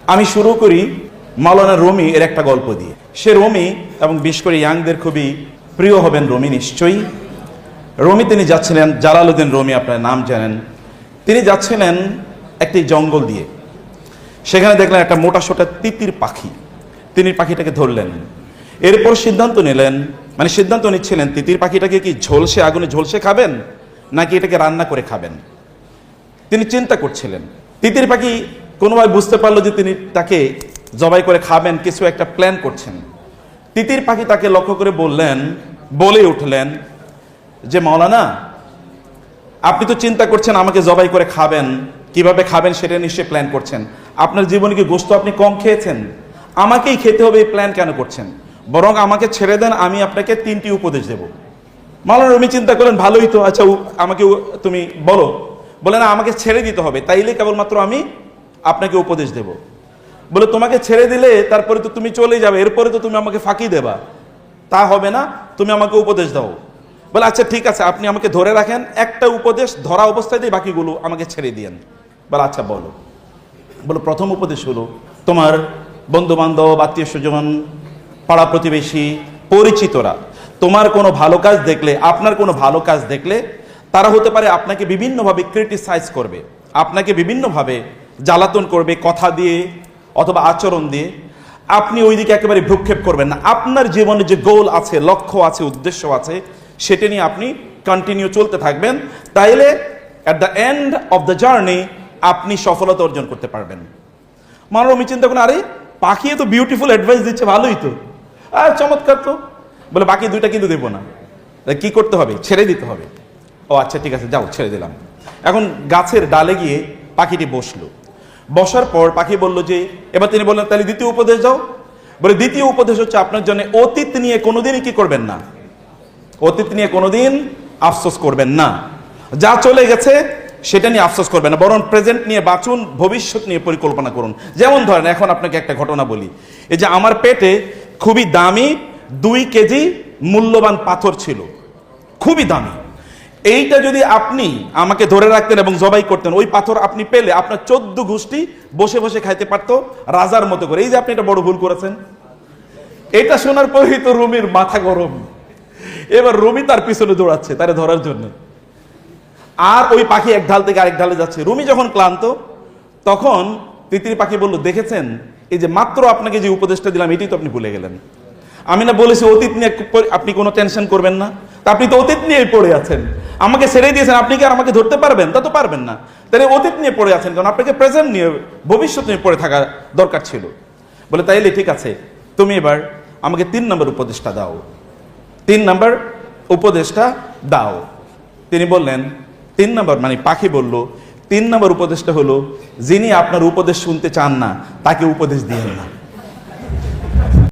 আমি শুরু করি মাওলানা রুমি এর একটা গল্প দিয়ে। সে রুমি, এবং বিশেষ করে ইয়াংদের খুবই প্রিয় হবেন রুমি নিশ্চয়ই। রুমি তিনি যাচ্ছিলেন, জালালউদ্দিন রুমি আপনার নাম জানেন। তিনি যাচ্ছিলেন একটি জঙ্গল দিয়ে। সেখানে দেখলেন একটা মোটা সোটা তিতির পাখি। তিনি পাখিটাকে ধরলেন। এরপর সিদ্ধান্ত নিলেন, মানে সিদ্ধান্ত নিচ্ছিলেন তিতির পাখিটাকে কি ঝলসে, আগুনে ঝলসে খাবেন নাকি এটাকে রান্না করে খাবেন। তিনি চিন্তা করছিলেন। তিতির পাখি কোনোভাবে বুঝতে পারলো যে তিনি তাকে জবাই করে খাবেন, কিছু একটা প্ল্যান করছেন। তিতির পাখি তাকে লক্ষ্য করে বলে উঠলেন যে মাওলানা, আপনি তো চিন্তা করছেন আমাকে জবাই করে খাবেন, কিভাবে খাবেন সেটা নিশ্চয়ই প্ল্যান করছেন। আপনার জীবনে কি গোশত আপনি কম খেয়েছেন? আমাকেই খেতে হবে এই প্ল্যান কেন করছেন? বরং আমাকে ছেড়ে দেন, আমি আপনাকে 3টি উপদেশ দেব। মাওলানা রুমি চিন্তা করলেন, ভালোই তো, আচ্ছা আমাকে তুমি বলো। বলে না, আমাকে ছেড়ে দিতে হবে, তাইলে কেবলমাত্র আমি আপনাকে উপদেশ দেব। বলে তোমাকে ছেড়ে দিলে তারপরে তো তুমি চলে যাবে, এরপরে তো তুমি আমাকে ফাঁকি দেবা, তা হবে না, তুমি আমাকে উপদেশ দাও। বলে আচ্ছা ঠিক আছে, আপনি আমাকে ধরে রাখেন, একটা উপদেশ ধরা অবস্থায় দিয়ে বাকিগুলো আমাকে ছেড়ে দিয়েন। বলে আচ্ছা বলো। বলে প্রথম উপদেশ হলো, তোমার বন্ধু বান্ধব, আত্মীয় স্বজন, পাড়া প্রতিবেশী, পরিচিতরা তোমার কোনো ভালো কাজ দেখলে, আপনার কোনো ভালো কাজ দেখলে তারা হতে পারে আপনাকে বিভিন্নভাবে ক্রিটিসাইজ করবে, আপনাকে বিভিন্নভাবে জ্বালাতন করবে, কথা দিয়ে অথবা আচরণ দিয়ে। আপনি ওই দিকে একেবারে ভ্রুক্ষেপ করবেন না। আপনার জীবনে যে গোল আছে, লক্ষ্য আছে, উদ্দেশ্য আছে, সেটা নিয়ে আপনি কন্টিনিউ চলতে থাকবেন। তাইলে at the end of the journey আপনি সফলতা অর্জন করতে পারবেন। মানব আমি চিন্তা করেন, আরে পাখি তো বিউটিফুল অ্যাডভাইস দিচ্ছে, ভালোই তো, আর চমৎকার তো। বলে বাকি 2টা কিন্তু দেবো না। কি করতে হবে? ছেড়ে দিতে হবে। ও আচ্ছা ঠিক আছে, যাও ছেড়ে দিলাম। এখন গাছের ডালে গিয়ে পাখিটি বসলো। বসার পর পাখি বলল যে, এবার তিনি বললেন তাহলে দ্বিতীয় উপদেশ দাও। বলে দ্বিতীয় উপদেশ হচ্ছে আপনার জন্য অতীত নিয়ে কোনোদিনই কি করবেন না, অতীত নিয়ে কোনোদিন আফসোস করবেন না। যা চলে গেছে সেটা নিয়ে আফসোস করবেন না, বরং প্রেজেন্ট নিয়ে বাঁচুন, ভবিষ্যৎ নিয়ে পরিকল্পনা করুন। যেমন ধরেন, এখন আপনাকে একটা ঘটনা বলি। এই যে আমার পেটে খুবই দামি 2 কেজি মূল্যবান পাথর ছিল, খুবই দামি। এইটা যদি আপনি আমাকে ধরে রাখতেন এবং জবাই করতেন, ওই পাথর আপনি পেলে আপনার 14 গোষ্ঠী বসে বসে খাইতে পারতো রাজার মতো করে। এই যে আপনি এটা বড় ভুল করেছেন। এটা শোনার পরেই তো রুমির মাথা গরম। এবার রুমি তার পিছনে দৌড়াচ্ছে তারে ধরার জন্য। আর ওই পাখি এক ঢাল থেকে আরেক ঢালে যাচ্ছে। রুমি যখন ক্লান্ত, তখন তিতির পাখি বলল, দেখেছেন এই যে মাত্র আপনাকে যে উপদেশটা দিলাম এটাই তো আপনি ভুলে গেলেন। আমি না বলেছি অতীত নিয়ে আপনি কোনো টেনশন করবেন না? তা আপনি তো অতীত নিয়েই পড়ে আছেন, আমাকে ছেড়ে দিয়েছেন, আপনি কি আর আমাকে ধরতে পারবেন? তা তো পারবেন না। তাহলে অতীত নিয়ে পড়ে আছেন, কারণ আপনাকে প্রেজেন্ট নিয়ে, ভবিষ্যৎ নিয়ে পড়ে থাকা দরকার ছিল। বলে তাইলে ঠিক আছে, তুমি এবার আমাকে 3 নম্বর উপদেশটা দাও, 3 নম্বর উপদেশটা দাও। তিনি বললেন 3 নম্বর, মানে পাখি বলল 3 নম্বর উপদেশটা হলো, যিনি আপনার উপদেশ শুনতে চান না তাকে উপদেশ দিয়েন না।